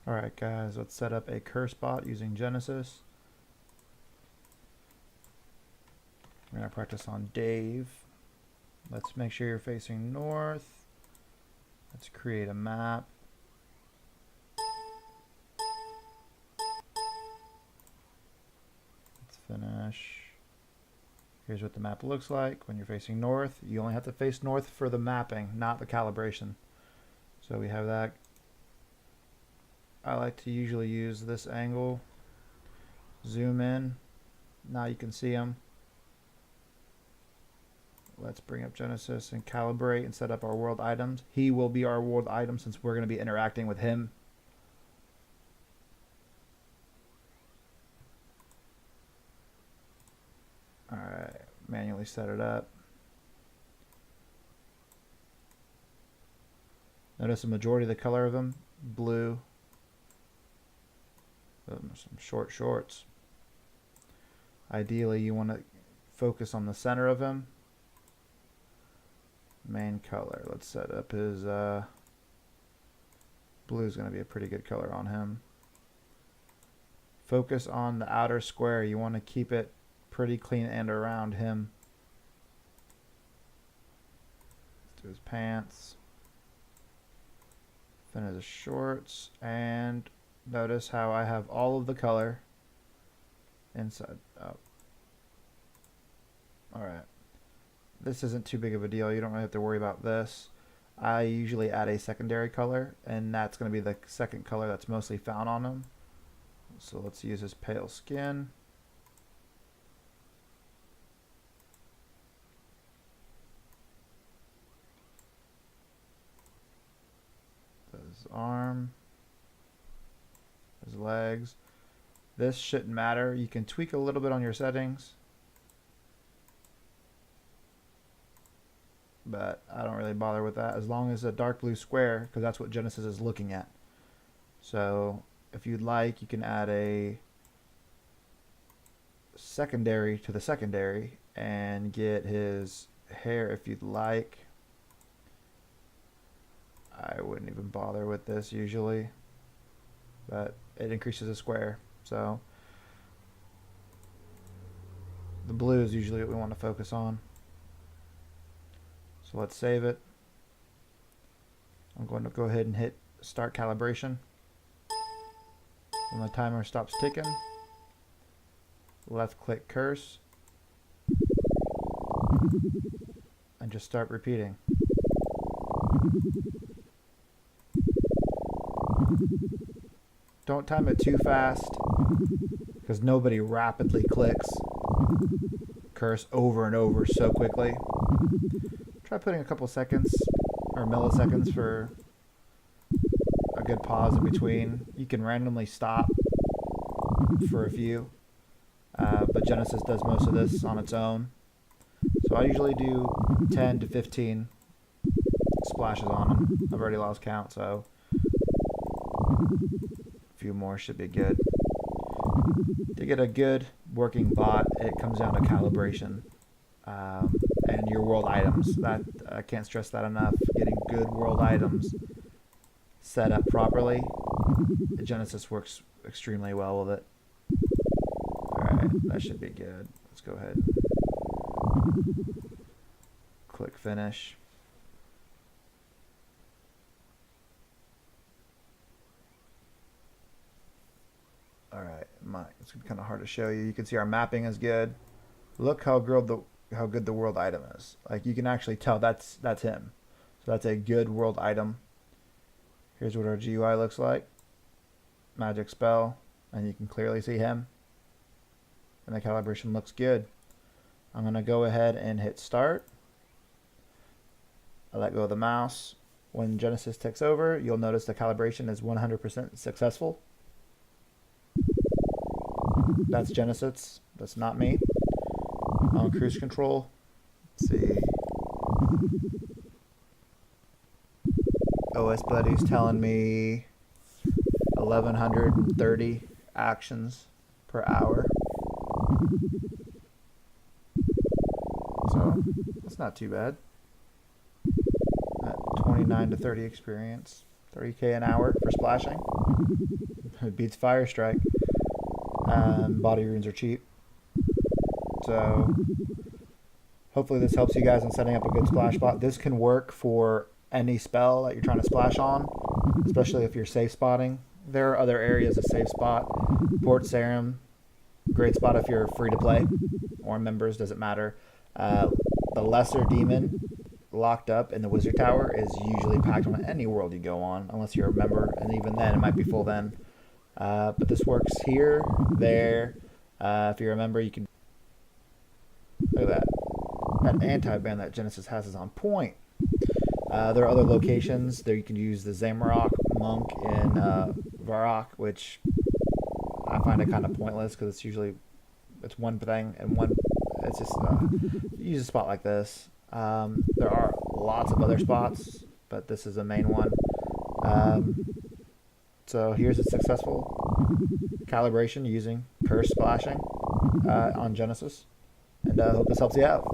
Alright guys, let's set up a curse bot using Genesis. We're going to practice on Dave. Let's make sure you're facing north. Let's create a map. Let's finish. Here's what the map looks like when you're facing north. You only have to face north for the mapping, not the calibration. So we have that. I like to usually use this angle. Zoom in. Now you can see him. Let's bring up Genesis and calibrate and set up our world items. He will be our world item since we're going to be interacting with him. Alright, manually set it up. Notice the majority of the color of them, blue. Some short shorts. Ideally, you want to focus on the center of him. Main color. Let's set up his blue is going to be a pretty good color on him. Focus on the outer square. You want to keep it pretty clean and around him. Let's do his pants. Finish his shorts, and notice how I have all of the color inside. Oh. Alright. This isn't too big of a deal. You don't really have to worry about this. I usually add a secondary color, and that's going to be the second color that's mostly found on him. So let's use his pale skin. His arm. His legs. This shouldn't matter. You can tweak a little bit on your settings, but I don't really bother with that as long as a dark blue square, because that's what Genesis is looking at. So if you'd like, you can add a secondary to the secondary and get his hair if you'd like. I wouldn't even bother with this usually, but it increases the square. So the blue is usually what we want to focus on. So let's save it. I'm going to go ahead and hit start calibration. When the timer stops ticking, left click curse and just start repeating. Don't time it too fast, because nobody rapidly clicks curse over and over so quickly. Try putting a couple seconds or milliseconds for a good pause in between. You can randomly stop for a few, but Genesis does most of this on its own. So I usually do 10 to 15 splashes on them. I've already lost count, so a few more should be good. To get a good working bot, it comes down to calibration. And your world items. That I can't stress that enough. Getting good world items set up properly. Genesis works extremely well with it. Alright, that should be good. Let's go ahead. Click finish. Alright, it's kind of hard to show you. You can see our mapping is good. Look how good the world item is. Like, you can actually tell that's him. So that's a good world item. Here's what our GUI looks like. Magic spell, and you can clearly see him. And the calibration looks good. I'm going to go ahead and hit start. I let go of the mouse. When Genesis takes over, you'll notice the calibration is 100% successful. That's Genesis. That's not me. On cruise control, let's see. OS Buddy's telling me 1130 actions per hour. So that's not too bad. At 29 to 30 experience. 30K an hour for splashing. It beats Fire Strike. Body runes are cheap. So hopefully this helps you guys in setting up a good splash spot. This can work for any spell that you're trying to splash on, especially if you're safe spotting. There are other areas of safe spot. Port Sarum, great spot if you're free to play, or members, doesn't matter. The Lesser Demon locked up in the Wizard Tower is usually packed on any world you go on, unless you're a member, and even then it might be full then. But this works here, there. If you're a member, you can... Look at that. That anti-ban that Genesis has is on point. There are other locations. There you can use the Zamorak Monk in Varrock, which I find it kind of pointless because it's usually one thing and one. It's just use a spot like this. There are lots of other spots, but this is a main one. So here's a successful calibration using curse splashing on Genesis, and I hope this helps you out.